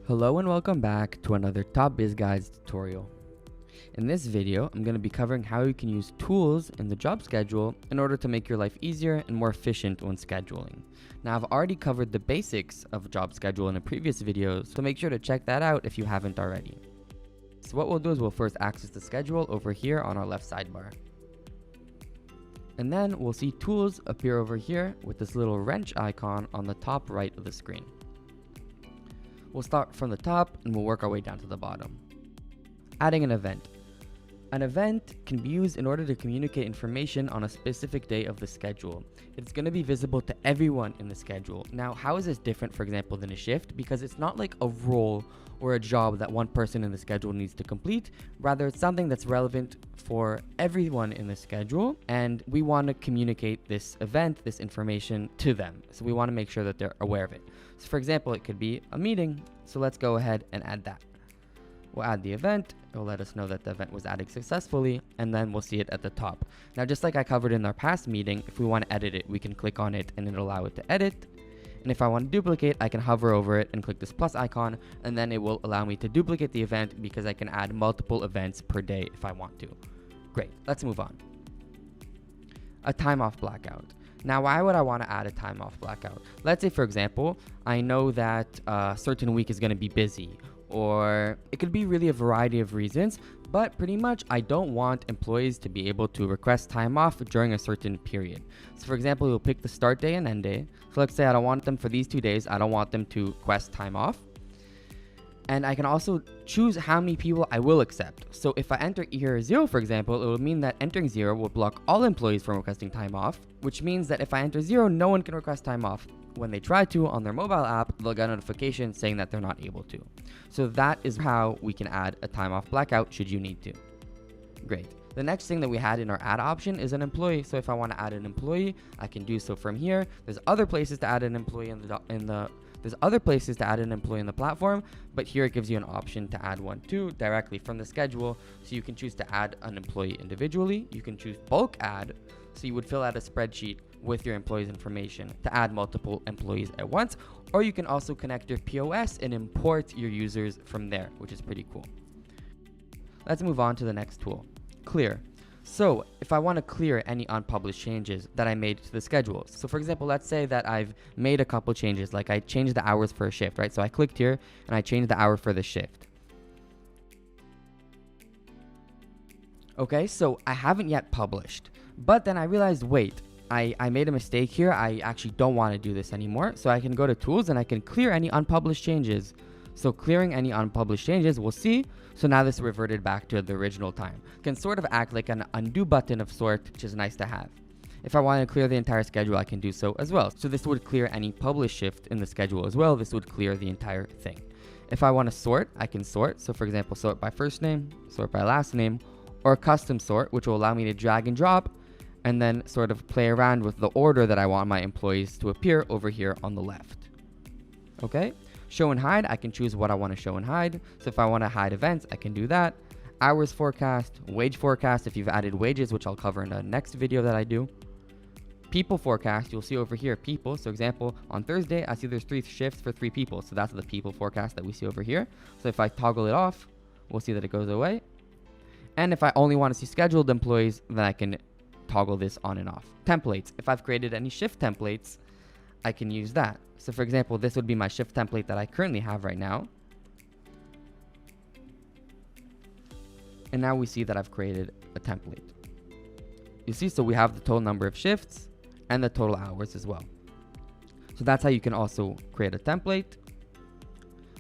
Hello and welcome back to another TopBizGuides tutorial. In this video, I'm going to be covering how you can use tools in the job schedule in order to make your life easier and more efficient when scheduling. Now, I've already covered the basics of job schedule in a previous video, so make sure to check that out if you haven't already. So what we'll do is we'll first access the schedule over here on our left sidebar. And then we'll see tools appear over here with this little wrench icon on the top right of the screen. We'll start from the top and we'll work our way down to the bottom. Adding an event. An event can be used in order to communicate information on a specific day of the schedule. It's going to be visible to everyone in the schedule. Now, how is this different, for example, than a shift? Because it's not like a role or a job that one person in the schedule needs to complete. Rather, it's something that's relevant for everyone in the schedule, and we want to communicate this event, this information to them. So we want to make sure that they're aware of it. So for example, it could be a meeting. So let's go ahead and add that. We'll add the event. It'll let us know that the event was added successfully, and then we'll see it at the top. Now, just like I covered in our past meeting, if we want to edit it, we can click on it and it'll allow it to edit. And if I want to duplicate, I can hover over it and click this plus icon, and then it will allow me to duplicate the event because I can add multiple events per day if I want to. Great, let's move on. A time off blackout. Now, why would I want to add a time off blackout? Let's say, for example, I know that a certain week is going to be busy, or it could be really a variety of reasons, but pretty much I don't want employees to be able to request time off during a certain period. So for example, you'll pick the start day and end day. So let's say I don't want them for these 2 days. I don't want them to request time off. And I can also choose how many people I will accept. So if I enter here 0, for example, it will mean that entering 0 will block all employees from requesting time off, which means that if I enter 0, no one can request time off. When they try to on their mobile app, they'll get a notification saying that they're not able to. So that is how we can add a time off blackout should you need to. Great. The next thing that we had in our add option is an employee. So if I want to add an employee, I can do so from here. There's other places to add an employee There's other places to add an employee in the platform, but here it gives you an option to add one too directly from the schedule. So you can choose to add an employee individually. You can choose bulk add. So you would fill out a spreadsheet with your employees' information to add multiple employees at once, or you can also connect your POS and import your users from there, which is pretty cool. Let's move on to the next tool, clear. So if I want to clear any unpublished changes that I made to the schedule. So for example, let's say that I've made a couple changes, like I changed the hours for a shift, right? So I clicked here and I changed the hour for the shift. Okay, so I haven't yet published, but then I realized, wait, I made a mistake here. I actually don't want to do this anymore. So I can go to tools and I can clear any unpublished changes. So clearing any unpublished changes, we'll see. So now this reverted back to the original time. Can sort of act like an undo button of sort, which is nice to have. If I want to clear the entire schedule, I can do so as well. So this would clear any published shift in the schedule as well. This would clear the entire thing. If I want to sort, I can sort. So for example, sort by first name, sort by last name, or custom sort, which will allow me to drag and drop and then sort of play around with the order that I want my employees to appear over here on the left. Okay. Show and hide, I can choose what I want to show and hide. So if I want to hide events, I can do that. Hours forecast, wage forecast, if you've added wages, which I'll cover in the next video that I do. People forecast, you'll see over here, people. So example, on Thursday, I see there's 3 shifts for 3 people. So that's the people forecast that we see over here. So if I toggle it off, we'll see that it goes away. And if I only want to see scheduled employees, then I can toggle this on and off. Templates, if I've created any shift templates, I can use that. So for example, this would be my shift template that I currently have right now. And now we see that I've created a template. You see, so we have the total number of shifts and the total hours as well. So that's how you can also create a template.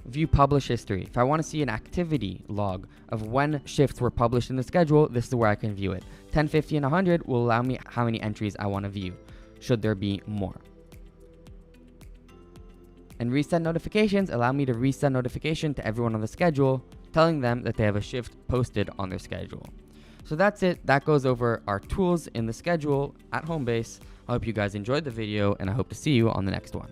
View publish history. If I want to see an activity log of when shifts were published in the schedule, this is where I can view it. 10, 50, and 100 will allow me how many entries I want to view, should there be more. And reset notifications allow me to reset notification to everyone on the schedule, telling them that they have a shift posted on their schedule. So that's it. That goes over our tools in the schedule at Homebase. I hope you guys enjoyed the video, and I hope to see you on the next one.